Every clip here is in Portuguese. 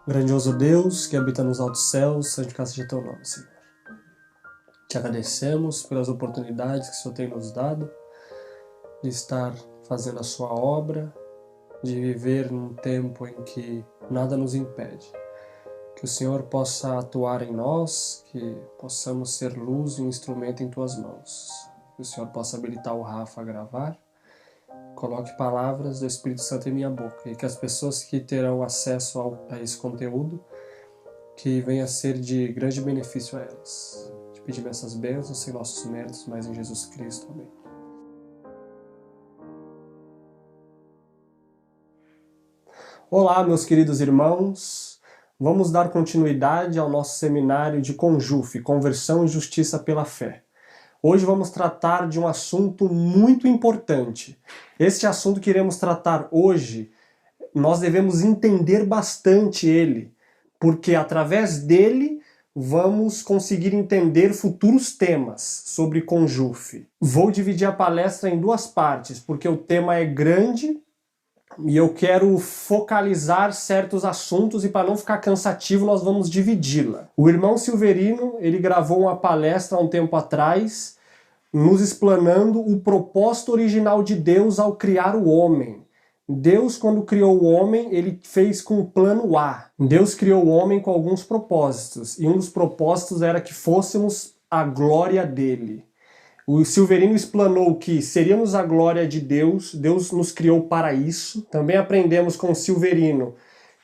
Grandioso Deus, que habita nos altos céus, santificado seja teu nome, Senhor. Te agradecemos pelas oportunidades que o Senhor tem nos dado de estar fazendo a sua obra, de viver num tempo em que nada nos impede. Que o Senhor possa atuar em nós, que possamos ser luz e um instrumento em tuas mãos. Que o Senhor possa habilitar o Rafa a gravar. Coloque palavras do Espírito Santo em minha boca e que as pessoas que terão acesso a esse conteúdo, que venha ser de grande benefício a elas. Te pedimos essas bênçãos sem nossos méritos, mas em Jesus Cristo. Amém. Olá, meus queridos irmãos. Vamos dar continuidade ao nosso seminário de Conjuf, Conversão e Justiça pela Fé. Hoje vamos tratar de um assunto muito importante. Este assunto que iremos tratar hoje, nós devemos entender bastante ele, porque através dele vamos conseguir entender futuros temas sobre Conjuf. Vou dividir a palestra em duas partes, porque o tema é grande e eu quero focalizar certos assuntos e para não ficar cansativo nós vamos dividi-la. O irmão Silverino, ele gravou uma palestra há um tempo atrás, nos explanando o propósito original de Deus ao criar o homem. Deus, quando criou o homem, ele fez com o plano A. Deus criou o homem com alguns propósitos, e um dos propósitos era que fôssemos a glória dele. O Silverino explanou que seríamos a glória de Deus, Deus nos criou para isso. Também aprendemos com o Silverino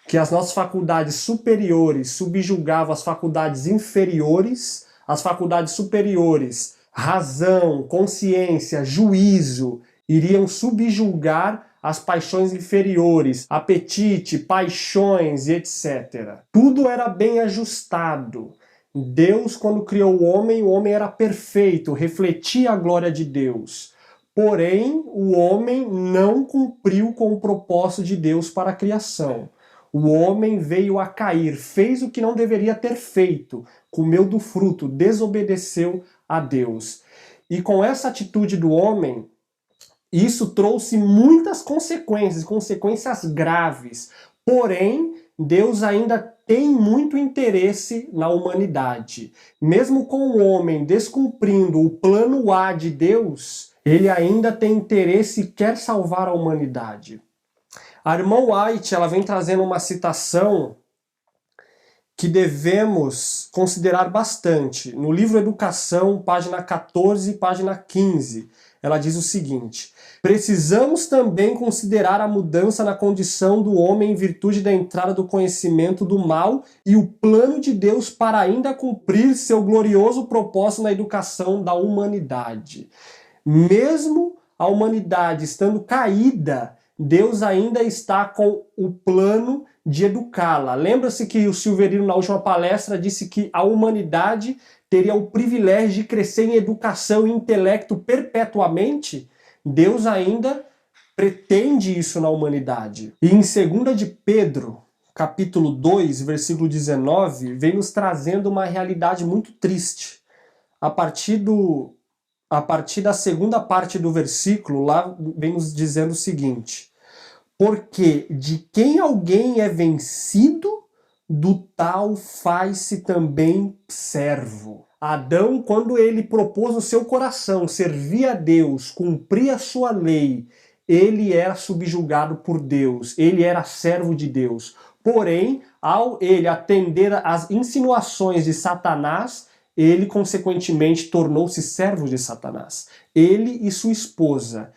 que as nossas faculdades superiores subjugavam as faculdades inferiores, as faculdades superiores, razão, consciência, juízo, iriam subjugar as paixões inferiores, apetite, paixões e etc. Tudo era bem ajustado. Deus, quando criou o homem era perfeito, refletia a glória de Deus. Porém, o homem não cumpriu com o propósito de Deus para a criação. O homem veio a cair, fez o que não deveria ter feito, comeu do fruto, desobedeceu a Deus. E com essa atitude do homem, isso trouxe muitas consequências graves. Porém, Deus ainda tem muito interesse na humanidade. Mesmo com o homem descumprindo o plano A de Deus, ele ainda tem interesse e quer salvar a humanidade. A irmã White, ela vem trazendo uma citação que devemos considerar bastante. No livro Educação, página 14 e página 15, ela diz o seguinte: precisamos também considerar a mudança na condição do homem em virtude da entrada do conhecimento do mal e o plano de Deus para ainda cumprir seu glorioso propósito na educação da humanidade. Mesmo a humanidade estando caída, Deus ainda está com o plano de educá-la. Lembra-se que o Silverino, na última palestra, disse que a humanidade teria o privilégio de crescer em educação e intelecto perpetuamente? Deus ainda pretende isso na humanidade. E em 2 de Pedro, capítulo 2, versículo 19, vem nos trazendo uma realidade muito triste. A partir da segunda parte do versículo, lá vem nos dizendo o seguinte: porque de quem alguém é vencido, do tal faz-se também servo. Adão, quando ele propôs no seu coração servir a Deus, cumprir a sua lei, ele era subjugado por Deus, ele era servo de Deus. Porém, ao ele atender às insinuações de Satanás, ele consequentemente tornou-se servo de Satanás. Ele e sua esposa.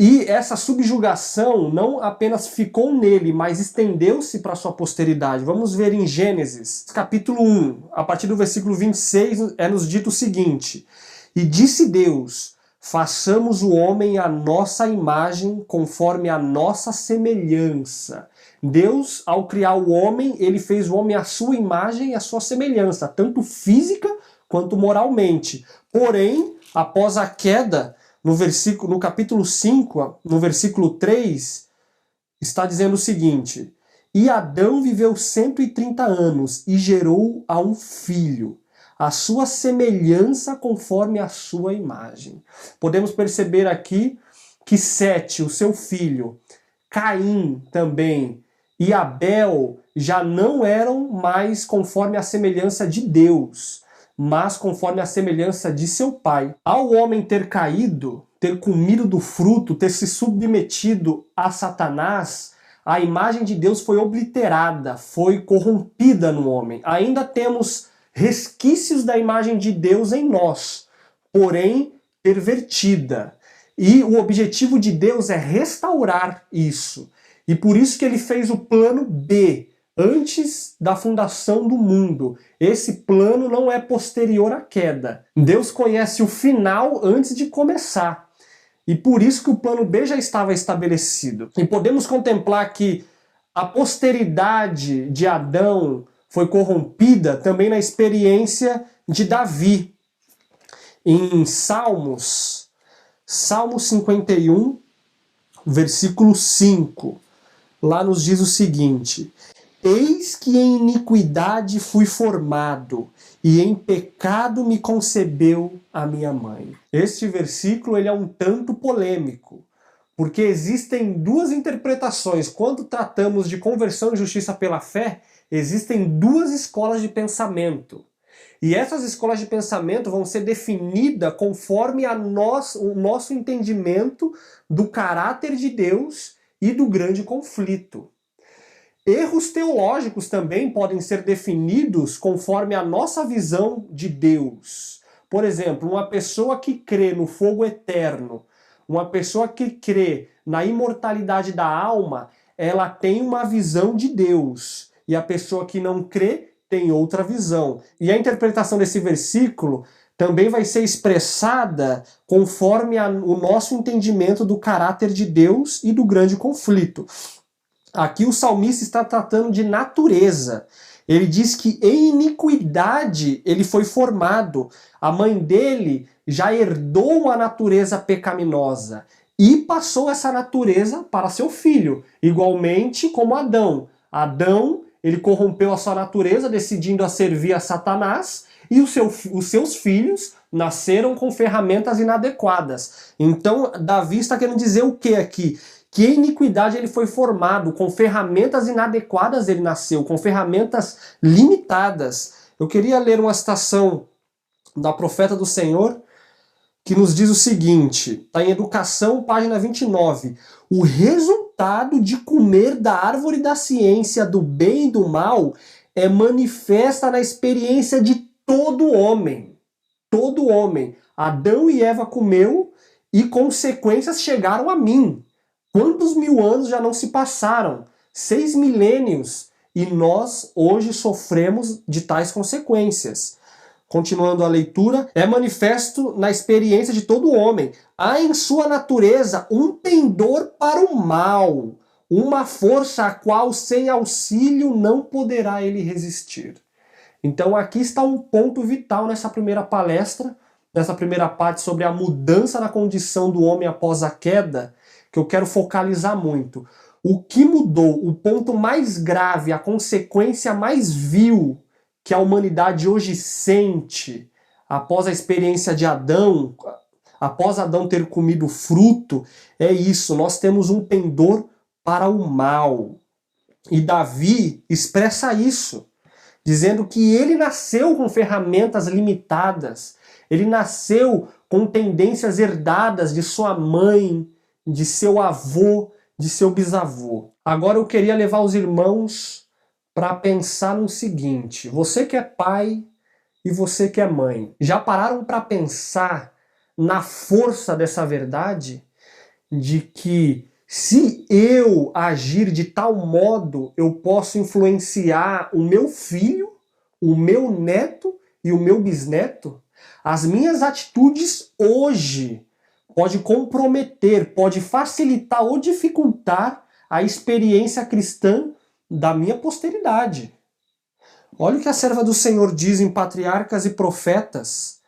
E essa subjugação não apenas ficou nele, mas estendeu-se para sua posteridade. Vamos ver em Gênesis, capítulo 1, a partir do versículo 26, é nos dito o seguinte: e disse Deus, façamos o homem à nossa imagem, conforme a nossa semelhança. Deus, ao criar o homem, ele fez o homem à sua imagem e à sua semelhança, tanto física quanto moralmente. Porém, após a queda, no capítulo 5, no versículo 3, está dizendo o seguinte: e Adão viveu 130 anos e gerou a um filho, a sua semelhança conforme a sua imagem. Podemos perceber aqui que Sete, o seu filho, Caim também, e Abel já não eram mais conforme a semelhança de Deus, mas conforme a semelhança de seu pai. Ao homem ter caído, ter comido do fruto, ter se submetido a Satanás, a imagem de Deus foi obliterada, foi corrompida no homem. Ainda temos resquícios da imagem de Deus em nós, porém pervertida. E o objetivo de Deus é restaurar isso. E por isso que ele fez o plano B, antes da fundação do mundo. Esse plano não é posterior à queda. Deus conhece o final antes de começar. E por isso que o plano B já estava estabelecido. E podemos contemplar que a posteridade de Adão foi corrompida também na experiência de Davi. Em Salmo 51, versículo 5, lá nos diz o seguinte: eis que em iniquidade fui formado, e em pecado me concebeu a minha mãe. Este versículo ele é um tanto polêmico, porque existem duas interpretações. Quando tratamos de conversão e justiça pela fé, existem duas escolas de pensamento. E essas escolas de pensamento vão ser definidas conforme o nosso entendimento do caráter de Deus e do grande conflito. Erros teológicos também podem ser definidos conforme a nossa visão de Deus. Por exemplo, uma pessoa que crê no fogo eterno, uma pessoa que crê na imortalidade da alma, ela tem uma visão de Deus. E a pessoa que não crê tem outra visão. E a interpretação desse versículo também vai ser expressada conforme o nosso entendimento do caráter de Deus e do grande conflito. Aqui o salmista está tratando de natureza. Ele diz que em iniquidade ele foi formado. A mãe dele já herdou uma natureza pecaminosa e passou essa natureza para seu filho, igualmente como Adão. Adão, ele corrompeu a sua natureza, decidindo a servir a Satanás, e os seus filhos nasceram com ferramentas inadequadas. Então, Davi está querendo dizer o que aqui? Que em iniquidade ele foi formado, com ferramentas inadequadas ele nasceu, com ferramentas limitadas. Eu queria ler uma citação da profeta do Senhor, que nos diz o seguinte, está em Educação, página 29. O resultado de comer da árvore da ciência do bem e do mal é manifesta na experiência de todo homem. Todo homem. Adão e Eva comeu e consequências chegaram a mim. Quantos mil anos já não se passaram? 6 milênios. E nós hoje sofremos de tais consequências. Continuando a leitura, é manifesto na experiência de todo homem. Há em sua natureza um pendor para o mal, uma força a qual sem auxílio não poderá ele resistir. Então aqui está um ponto vital nessa primeira palestra, nessa primeira parte sobre a mudança na condição do homem após a queda, que eu quero focalizar muito. O que mudou, o ponto mais grave, a consequência mais vil que a humanidade hoje sente após a experiência de Adão, após Adão ter comido o fruto, é isso, nós temos um pendor para o mal. E Davi expressa isso, dizendo que ele nasceu com ferramentas limitadas, ele nasceu com tendências herdadas de sua mãe, de seu avô, de seu bisavô. Agora eu queria levar os irmãos para pensar no seguinte: você que é pai e você que é mãe, já pararam para pensar na força dessa verdade? De que se eu agir de tal modo, eu posso influenciar o meu filho, o meu neto e o meu bisneto? As minhas atitudes hoje pode comprometer, pode facilitar ou dificultar a experiência cristã da minha posteridade. Olha o que a serva do Senhor diz em Patriarcas e Profetas,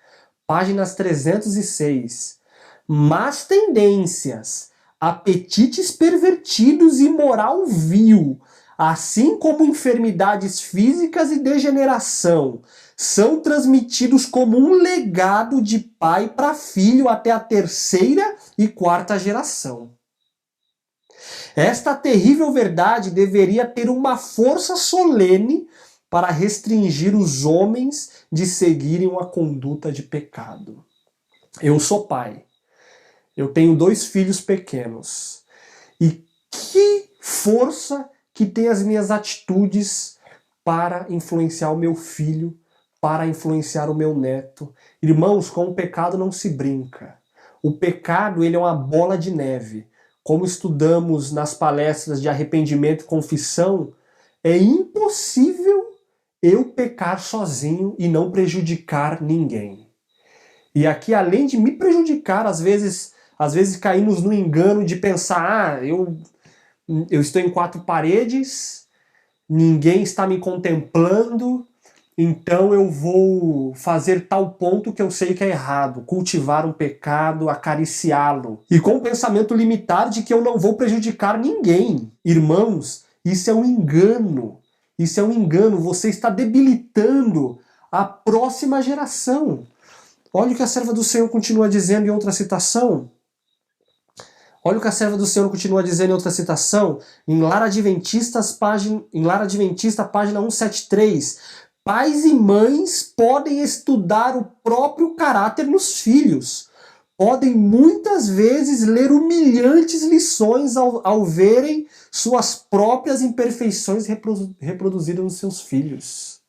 páginas 306. Más tendências, apetites pervertidos e moral vil, assim como enfermidades físicas e degeneração, são transmitidos como um legado de pai para filho até a 3ª e 4ª geração. Esta terrível verdade deveria ter uma força solene para restringir os homens de seguirem uma conduta de pecado. Eu sou pai. Eu tenho 2 filhos pequenos. E que força que tem as minhas atitudes para influenciar o meu filho, para influenciar o meu neto. Irmãos, com o pecado não se brinca. O pecado, ele é uma bola de neve. Como estudamos nas palestras de arrependimento e confissão, é impossível eu pecar sozinho e não prejudicar ninguém. E aqui, além de me prejudicar, às vezes caímos no engano de pensar, eu estou em 4 paredes, ninguém está me contemplando, então eu vou fazer tal ponto que eu sei que é errado, cultivar um pecado, acariciá-lo. E com o pensamento limitado de que eu não vou prejudicar ninguém. Irmãos, isso é um engano. Isso é um engano. Você está debilitando a próxima geração. Olha o que a serva do Senhor continua dizendo em outra citação. Olha o que a serva do Senhor continua dizendo em outra citação, em Lar Adventista, página 173. Pais e mães podem estudar o próprio caráter nos filhos. Podem muitas vezes ler humilhantes lições ao verem suas próprias imperfeições reproduzidas nos seus filhos.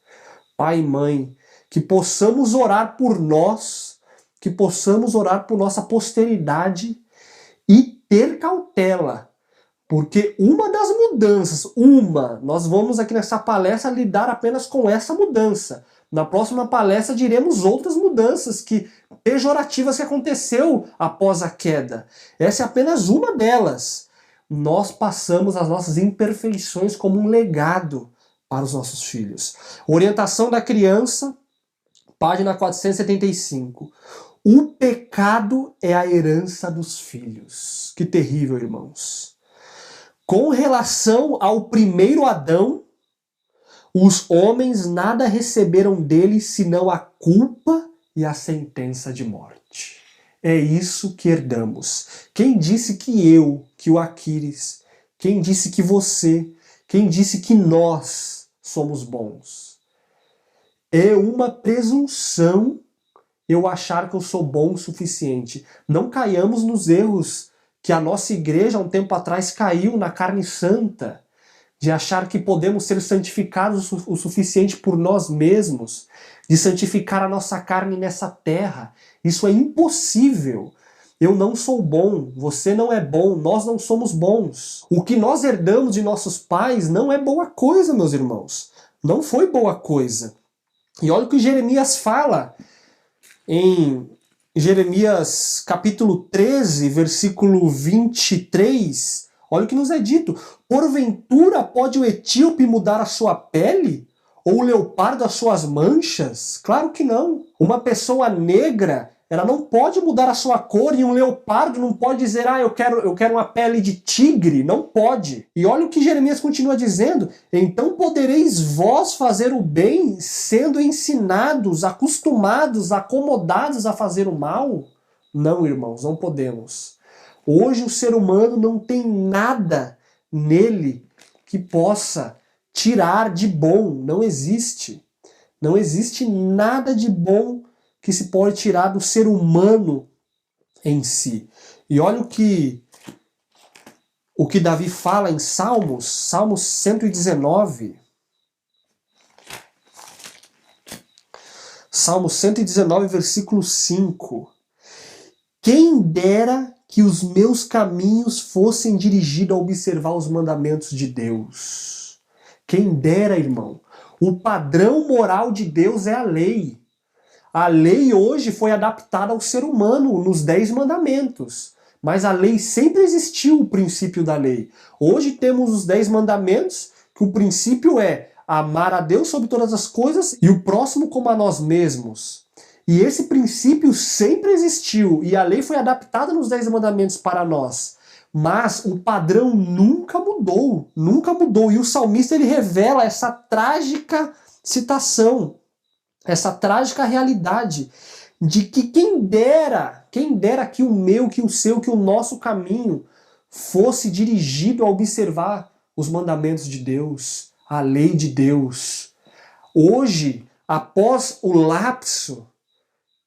Pai e mãe, que possamos orar por nós, que possamos orar por nossa posteridade e ter cautela, porque uma das mudanças, nós vamos aqui nessa palestra lidar apenas com essa mudança. Na próxima palestra diremos outras mudanças pejorativas que aconteceu após a queda. Essa é apenas uma delas. Nós passamos as nossas imperfeições como um legado para os nossos filhos. Orientação da criança, página 475. O pecado é a herança dos filhos. Que terrível, irmãos. Com relação ao primeiro Adão, os homens nada receberam dele senão a culpa e a sentença de morte. É isso que herdamos. Quem disse que o Aquiles, quem disse que você, quem disse que nós somos bons? É uma presunção eu achar que eu sou bom o suficiente. Não caiamos nos erros que a nossa igreja há um tempo atrás caiu na carne santa, de achar que podemos ser santificados o suficiente por nós mesmos, de santificar a nossa carne nessa terra. Isso é impossível. Eu não sou bom, você não é bom, nós não somos bons. O que nós herdamos de nossos pais não é boa coisa, meus irmãos. Não foi boa coisa. E olha o que Jeremias fala em Jeremias capítulo 13, versículo 23, olha o que nos é dito. Porventura pode o etíope mudar a sua pele? Ou o leopardo as suas manchas? Claro que não. Uma pessoa negra, ela não pode mudar a sua cor, e um leopardo não pode dizer, eu quero uma pele de tigre. Não pode. E olha o que Jeremias continua dizendo. Então podereis vós fazer o bem, sendo ensinados, acostumados, acomodados a fazer o mal? Não, irmãos, não podemos. Hoje o ser humano não tem nada nele que possa tirar de bom. Não existe. Não existe nada de bom que se pode tirar do ser humano em si. E olha o que Davi fala em Salmos 119. Salmo 119, versículo 5. Quem dera que os meus caminhos fossem dirigidos a observar os mandamentos de Deus. Quem dera, irmão. O padrão moral de Deus é a lei. A lei hoje foi adaptada ao ser humano nos 10 mandamentos. Mas a lei sempre existiu, o princípio da lei. Hoje temos os 10 mandamentos, que o princípio é amar a Deus sobre todas as coisas e o próximo como a nós mesmos. E esse princípio sempre existiu e a lei foi adaptada nos 10 mandamentos para nós. Mas o padrão nunca mudou, nunca mudou. E o salmista ele revela essa trágica citação, essa trágica realidade de que quem dera que o meu, que o seu, que o nosso caminho fosse dirigido a observar os mandamentos de Deus, a lei de Deus. Hoje, após o lapso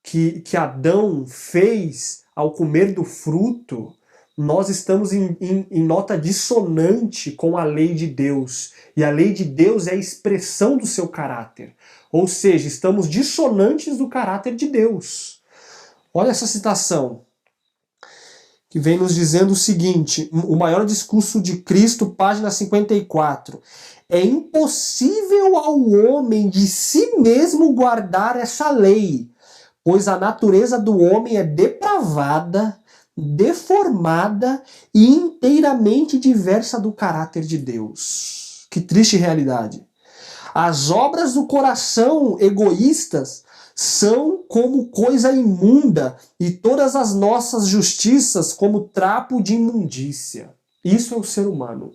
que Adão fez ao comer do fruto, nós estamos em nota dissonante com a lei de Deus. E a lei de Deus é a expressão do seu caráter. Ou seja, estamos dissonantes do caráter de Deus. Olha essa citação, que vem nos dizendo o seguinte, o maior discurso de Cristo, página 54. É impossível ao homem de si mesmo guardar essa lei, pois a natureza do homem é depravada, deformada e inteiramente diversa do caráter de Deus. Que triste realidade. As obras do coração egoístas são como coisa imunda e todas as nossas justiças como trapo de imundícia. Isso é o ser humano.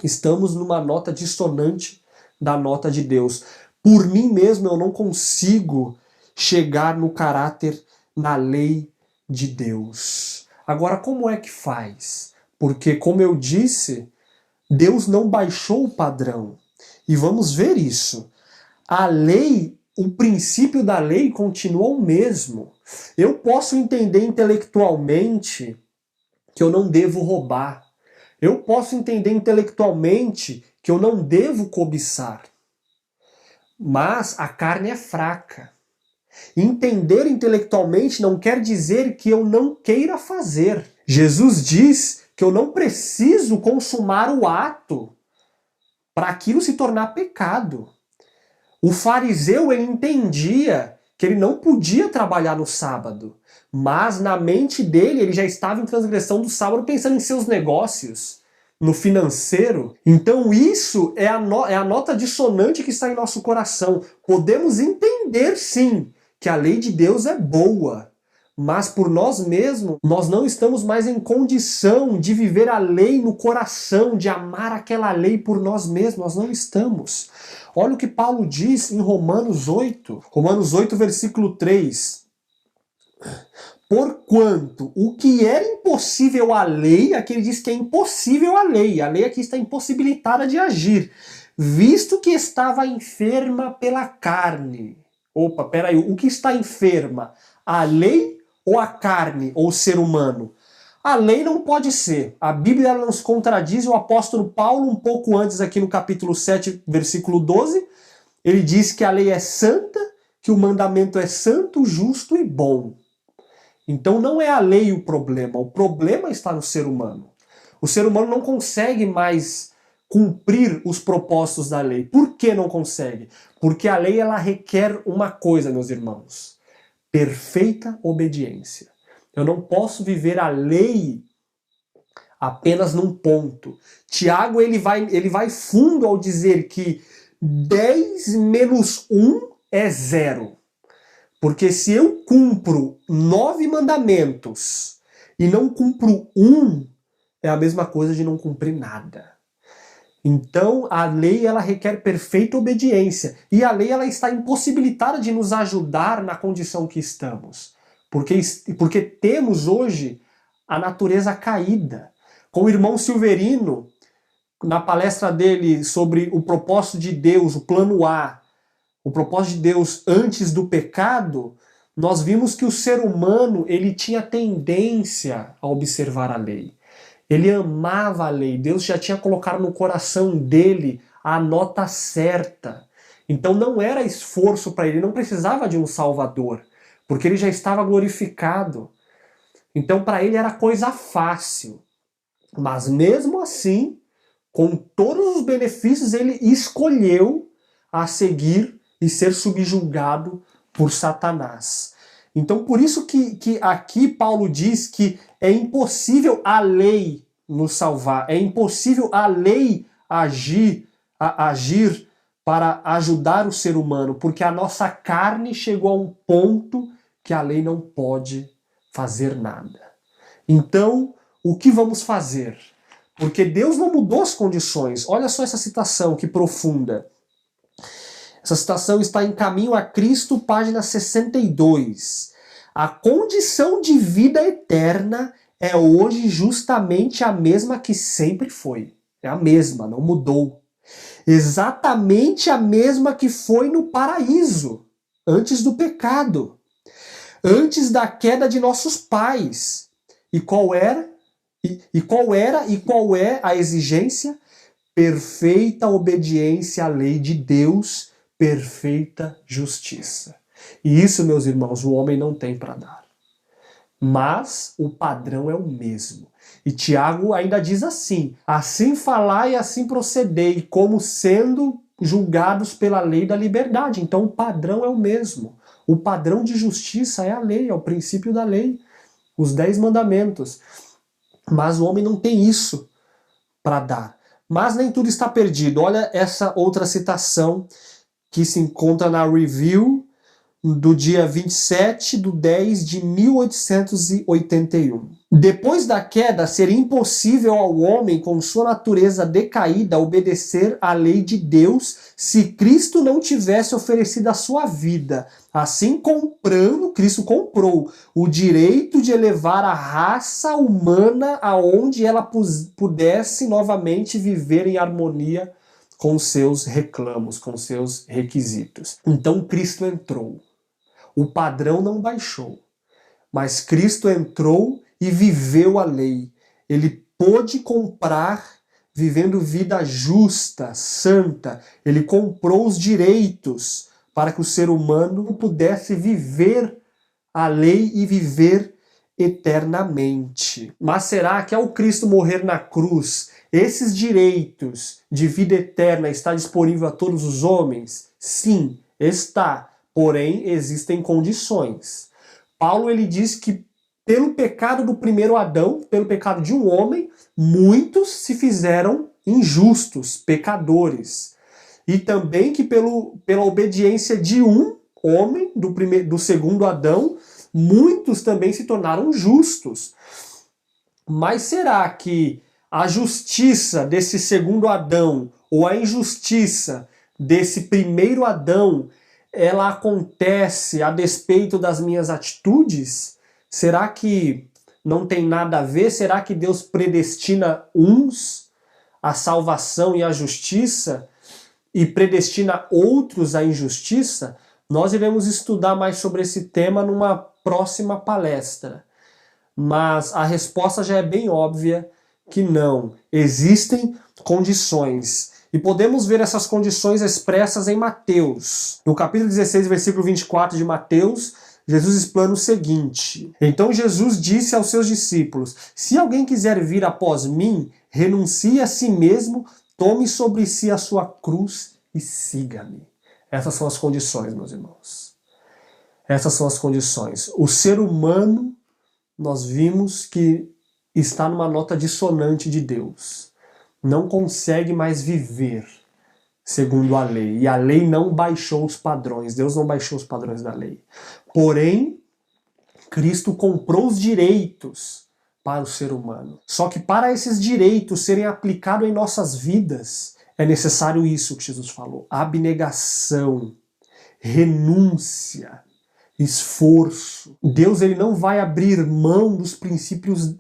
Estamos numa nota dissonante da nota de Deus. Por mim mesmo eu não consigo chegar no caráter, na lei de Deus. Agora, como é que faz? Porque, como eu disse, Deus não baixou o padrão. E vamos ver isso. A lei, o princípio da lei continua o mesmo. Eu posso entender intelectualmente que eu não devo roubar. Eu posso entender intelectualmente que eu não devo cobiçar. Mas a carne é fraca. Entender intelectualmente não quer dizer que eu não queira fazer. Jesus diz que eu não preciso consumar o ato para aquilo se tornar pecado. O fariseu, ele entendia que ele não podia trabalhar no sábado, mas na mente dele ele já estava em transgressão do sábado pensando em seus negócios, no financeiro. Então isso é a nota dissonante que está em nosso coração. Podemos entender sim que a lei de Deus é boa, mas por nós mesmos, nós não estamos mais em condição de viver a lei no coração, de amar aquela lei por nós mesmos, nós não estamos. Olha o que Paulo diz em Romanos 8, versículo 3. Porquanto o que era impossível à lei, aqui ele diz que é impossível à lei aqui está impossibilitada de agir, visto que estava enferma pela carne. Opa, peraí, o que está enferma? A lei ou a carne, ou o ser humano? A lei não pode ser. A Bíblia ela nos contradiz. O apóstolo Paulo, um pouco antes, aqui no capítulo 7, versículo 12, ele diz que a lei é santa, que o mandamento é santo, justo e bom. Então não é a lei o problema está no ser humano. O ser humano não consegue mais cumprir os propósitos da lei. Por que não consegue? Porque a lei ela requer uma coisa, meus irmãos: perfeita obediência. Eu não posso viver a lei apenas num ponto. Tiago ele vai fundo ao dizer que 10 menos 1 é 0. Porque se eu cumpro 9 mandamentos e não cumpro um, é a mesma coisa de não cumprir nada. Então a lei ela requer perfeita obediência e a lei ela está impossibilitada de nos ajudar na condição que estamos, porque temos hoje a natureza caída. Com o irmão Silverino, na palestra dele sobre o propósito de Deus, o plano A, o propósito de Deus antes do pecado, nós vimos que o ser humano ele tinha tendência a observar a lei. Ele amava a lei. Deus já tinha colocado no coração dele a nota certa. Então não era esforço para ele, não precisava de um salvador, porque ele já estava glorificado. Então para ele era coisa fácil. Mas mesmo assim, com todos os benefícios, ele escolheu a seguir e ser subjugado por Satanás. Então por isso que aqui Paulo diz que é impossível a lei nos salvar, é impossível a lei agir para ajudar o ser humano, porque a nossa carne chegou a um ponto que a lei não pode fazer nada. Então, o que vamos fazer? Porque Deus não mudou as condições. Olha só essa citação, que profunda. Essa citação está em Caminho a Cristo, página 62. A condição de vida eterna é hoje justamente a mesma que sempre foi. É a mesma, não mudou. Exatamente a mesma que foi no paraíso, antes do pecado, antes da queda de nossos pais. E qual era? E qual é a exigência? Perfeita obediência à lei de Deus, perfeita justiça. E isso, meus irmãos, o homem não tem para dar. Mas o padrão é o mesmo. E Tiago ainda diz assim falai e assim procedei, como sendo julgados pela lei da liberdade. Então o padrão é o mesmo. O padrão de justiça é a lei, é o princípio da lei, os 10 mandamentos. Mas o homem não tem isso para dar. Mas nem tudo está perdido. Olha essa outra citação que se encontra na Review do dia 27/10/1881. Depois da queda, seria impossível ao homem, com sua natureza decaída, obedecer à lei de Deus se Cristo não tivesse oferecido a sua vida. Assim, Cristo comprou o direito de elevar a raça humana aonde ela pudesse novamente viver em harmonia com seus reclamos, com seus requisitos. Então Cristo entrou. O padrão não baixou, mas Cristo entrou e viveu a lei. Ele pôde comprar vivendo vida justa, santa. Ele comprou os direitos para que o ser humano pudesse viver a lei e viver eternamente. Mas será que ao Cristo morrer na cruz, esses direitos de vida eterna está disponível a todos os homens? Sim, está. Porém, existem condições. Paulo ele diz que pelo pecado do primeiro Adão, pelo pecado de um homem, muitos se fizeram injustos, pecadores. E também que pela obediência de um homem, do segundo Adão, muitos também se tornaram justos. Mas será que a justiça desse segundo Adão, ou a injustiça desse primeiro Adão, ela acontece a despeito das minhas atitudes? Será que não tem nada a ver? Será que Deus predestina uns à salvação e à justiça e predestina outros à injustiça? Nós iremos estudar mais sobre esse tema numa próxima palestra. Mas a resposta já é bem óbvia que não. Existem condições. E podemos ver essas condições expressas em Mateus. No capítulo 16, versículo 24 de Mateus, Jesus explana o seguinte: Então Jesus disse aos seus discípulos: Se alguém quiser vir após mim, renuncie a si mesmo, tome sobre si a sua cruz e siga-me. Essas são as condições, meus irmãos. Essas são as condições. O ser humano, nós vimos que está numa nota dissonante de Deus. Não consegue mais viver segundo a lei. E a lei não baixou os padrões. Deus não baixou os padrões da lei. Porém, Cristo comprou os direitos para o ser humano. Só que para esses direitos serem aplicados em nossas vidas, é necessário isso que Jesus falou: abnegação, renúncia, esforço. Deus ele não vai abrir mão dos princípios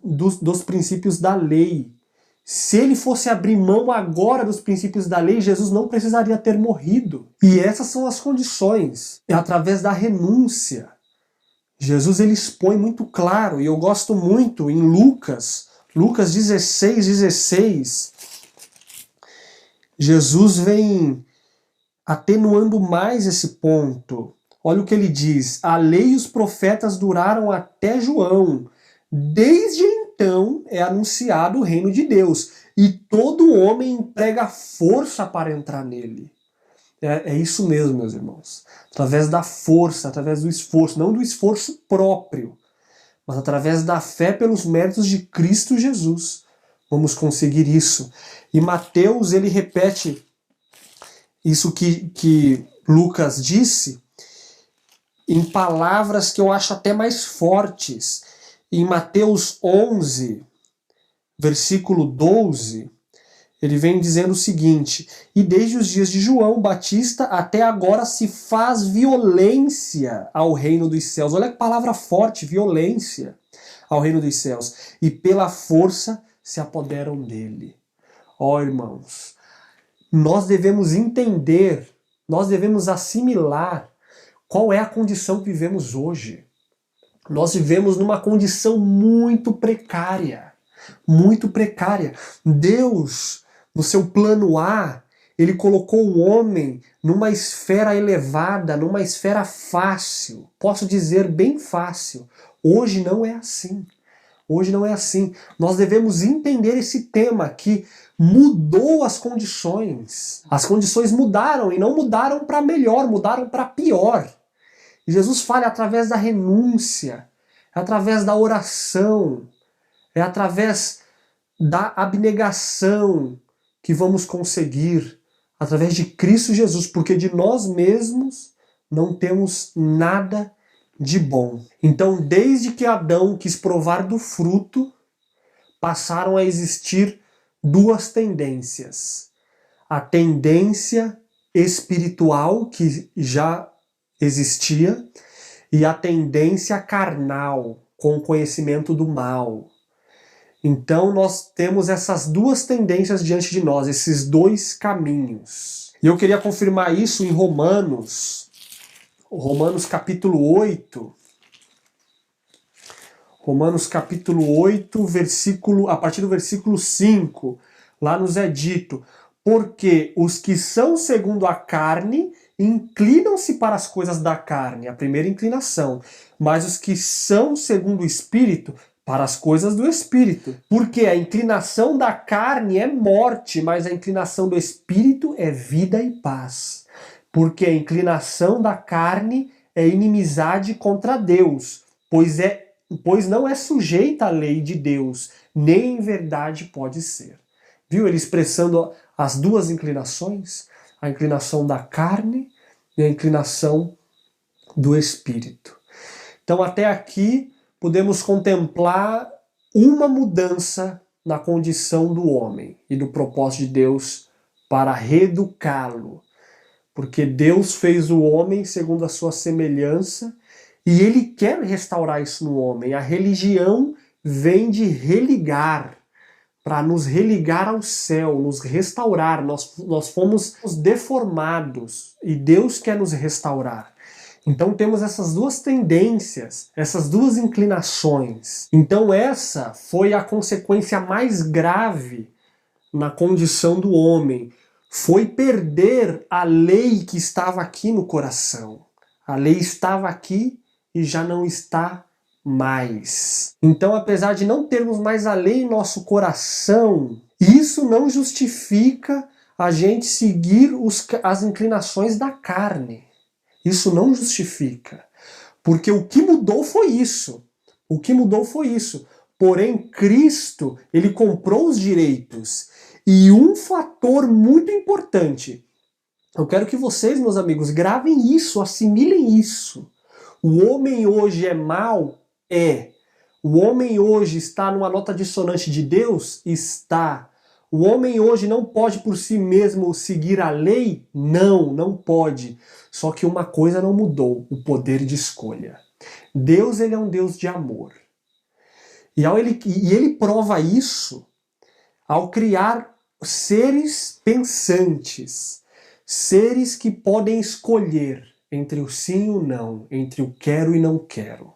da lei. Se ele fosse abrir mão agora dos princípios da lei, Jesus não precisaria ter morrido. E essas são as condições. É através da renúncia. Jesus ele expõe muito claro, e eu gosto muito em Lucas 16:16. Jesus vem atenuando mais esse ponto. Olha o que ele diz: a lei e os profetas duraram até João. Desde então é anunciado o reino de Deus, e todo homem emprega força para entrar nele. É isso mesmo, meus irmãos. Através da força, através do esforço, não do esforço próprio, mas através da fé pelos méritos de Cristo Jesus, vamos conseguir isso. E Mateus, ele repete isso que Lucas disse em palavras que eu acho até mais fortes. Em Mateus 11, versículo 12, ele vem dizendo o seguinte: e desde os dias de João Batista até agora se faz violência ao reino dos céus. Olha que palavra forte, violência. ao reino dos céus, e pela força se apoderam dele. Ó irmãos, nós devemos entender, nós devemos assimilar qual é a condição que vivemos hoje. Nós vivemos numa condição muito precária. Muito precária. Deus, no seu plano A, ele colocou o homem numa esfera elevada, numa esfera fácil. Posso dizer bem fácil. Hoje não é assim. Hoje não é assim. Nós devemos entender esse tema que mudou as condições. As condições mudaram e não mudaram para melhor, mudaram para pior. E Jesus fala através da renúncia, é através da oração, é através da abnegação que vamos conseguir, através de Cristo Jesus, porque de nós mesmos não temos nada de bom. Então, desde que Adão quis provar do fruto, passaram a existir duas tendências. A tendência espiritual, que já existia, e a tendência carnal, com o conhecimento do mal. Então nós temos essas duas tendências diante de nós, esses dois caminhos. E eu queria confirmar isso em Romanos capítulo 8. Romanos capítulo 8, a partir do versículo 5, lá nos é dito: porque os que são segundo a carne inclinam-se para as coisas da carne, a primeira inclinação, mas os que são segundo o Espírito, para as coisas do Espírito. Porque a inclinação da carne é morte, mas a inclinação do Espírito é vida e paz. Porque a inclinação da carne é inimizade contra Deus, pois não é sujeita à lei de Deus, nem em verdade pode ser. Viu ele expressando as duas inclinações? A inclinação da carne e a inclinação do Espírito. Então até aqui podemos contemplar uma mudança na condição do homem e do propósito de Deus para reeducá-lo. Porque Deus fez o homem segundo a sua semelhança e ele quer restaurar isso no homem. A religião vem de religar, para nos religar ao céu, nos restaurar. Nós fomos deformados e Deus quer nos restaurar. Então temos essas duas tendências, essas duas inclinações. Então essa foi a consequência mais grave na condição do homem. Foi perder a lei que estava aqui no coração. A lei estava aqui e já não está mais. Então, apesar de não termos mais a lei em nosso coração, isso não justifica a gente seguir as inclinações da carne. Isso não justifica. Porque o que mudou foi isso. O que mudou foi isso. Porém, Cristo, ele comprou os direitos. E um fator muito importante, eu quero que vocês, meus amigos, gravem isso, assimilem isso. O homem hoje é mau? É. O homem hoje está numa nota dissonante de Deus? Está. O homem hoje não pode por si mesmo seguir a lei? Não, não pode. Só que uma coisa não mudou, o poder de escolha. Deus, ele é um Deus de amor. E ele prova isso ao criar seres pensantes, seres que podem escolher entre o sim e o não, entre o quero e não quero.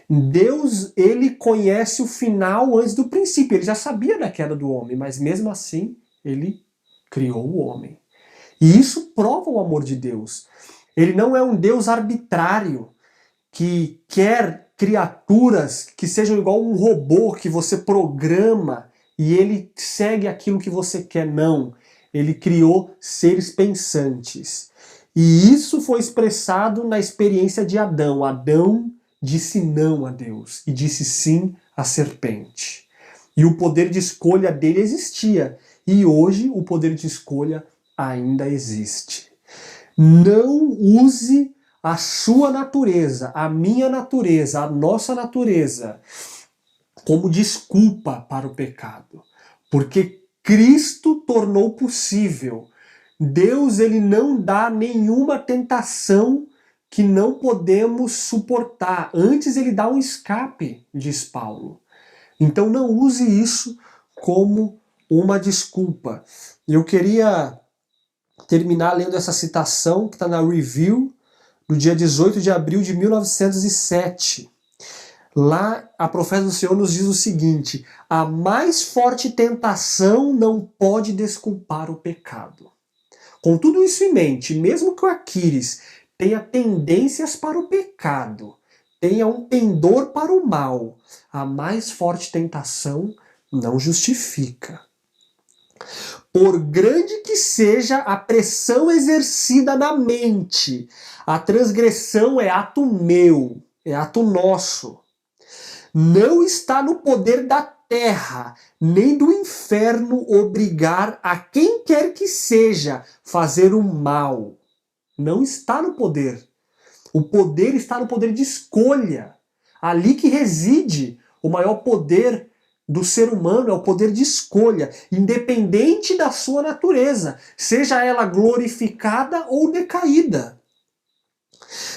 Deus, ele conhece o final antes do princípio. Ele já sabia da queda do homem, mas mesmo assim, ele criou o homem. E isso prova o amor de Deus. Ele não é um Deus arbitrário, que quer criaturas que sejam igual um robô que você programa e ele segue aquilo que você quer. Não. Ele criou seres pensantes. E isso foi expressado na experiência de Adão. Adão disse não a Deus e disse sim à serpente. E o poder de escolha dele existia. E hoje o poder de escolha ainda existe. Não use a sua natureza, a minha natureza, a nossa natureza como desculpa para o pecado. Porque Cristo tornou possível. Deus, ele não dá nenhuma tentação que não podemos suportar. Antes ele dá um escape, diz Paulo. Então não use isso como uma desculpa. Eu queria terminar lendo essa citação que está na Review, do dia 18 de abril de 1907. Lá, a profeta do Senhor nos diz o seguinte: a mais forte tentação não pode desculpar o pecado. Com tudo isso em mente, mesmo que o Aquiles tenha tendências para o pecado, tenha um pendor para o mal, a mais forte tentação não justifica. Por grande que seja a pressão exercida na mente, a transgressão é ato meu, é ato nosso. Não está no poder da terra, nem do inferno obrigar a quem quer que seja fazer o mal. Não está no poder. O poder está no poder de escolha. Ali que reside o maior poder do ser humano, é o poder de escolha, independente da sua natureza, seja ela glorificada ou decaída.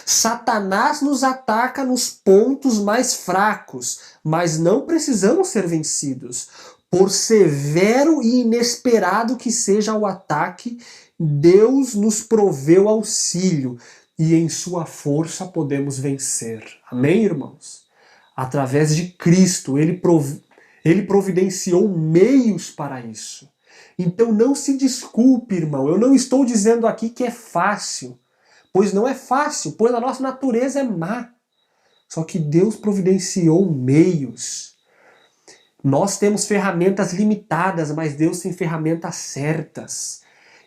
Satanás nos ataca nos pontos mais fracos, mas não precisamos ser vencidos. Por severo e inesperado que seja o ataque, Deus nos proveu auxílio e em sua força podemos vencer. Amém, irmãos? Através de Cristo, Ele providenciou meios para isso. Então não se desculpe, irmão. Eu não estou dizendo aqui que é fácil. Pois não é fácil, pois a nossa natureza é má. Só que Deus providenciou meios. Nós temos ferramentas limitadas, mas Deus tem ferramentas certas.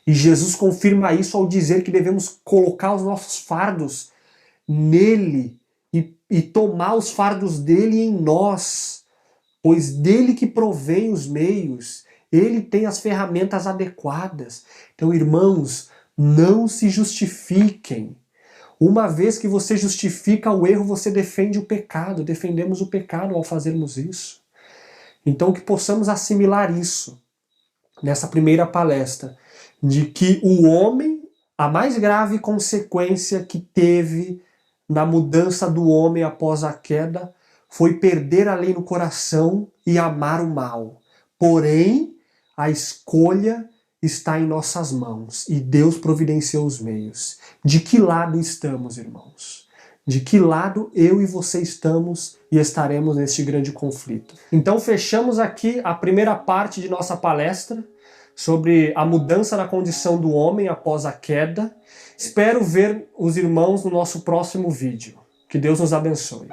E Jesus confirma isso ao dizer que devemos colocar os nossos fardos nele e tomar os fardos dele em nós. Pois dele que provém os meios, ele tem as ferramentas adequadas. Então, irmãos, não se justifiquem. Uma vez que você justifica o erro, você defende o pecado. Defendemos o pecado ao fazermos isso. Então que possamos assimilar isso nessa primeira palestra, de que o homem, a mais grave consequência que teve na mudança do homem após a queda, foi perder a lei no coração e amar o mal. Porém, a escolha está em nossas mãos e Deus providenciou os meios. De que lado estamos, irmãos? De que lado eu e você estamos e estaremos neste grande conflito? Então fechamos aqui a primeira parte de nossa palestra sobre a mudança na condição do homem após a queda. Espero ver os irmãos no nosso próximo vídeo. Que Deus nos abençoe.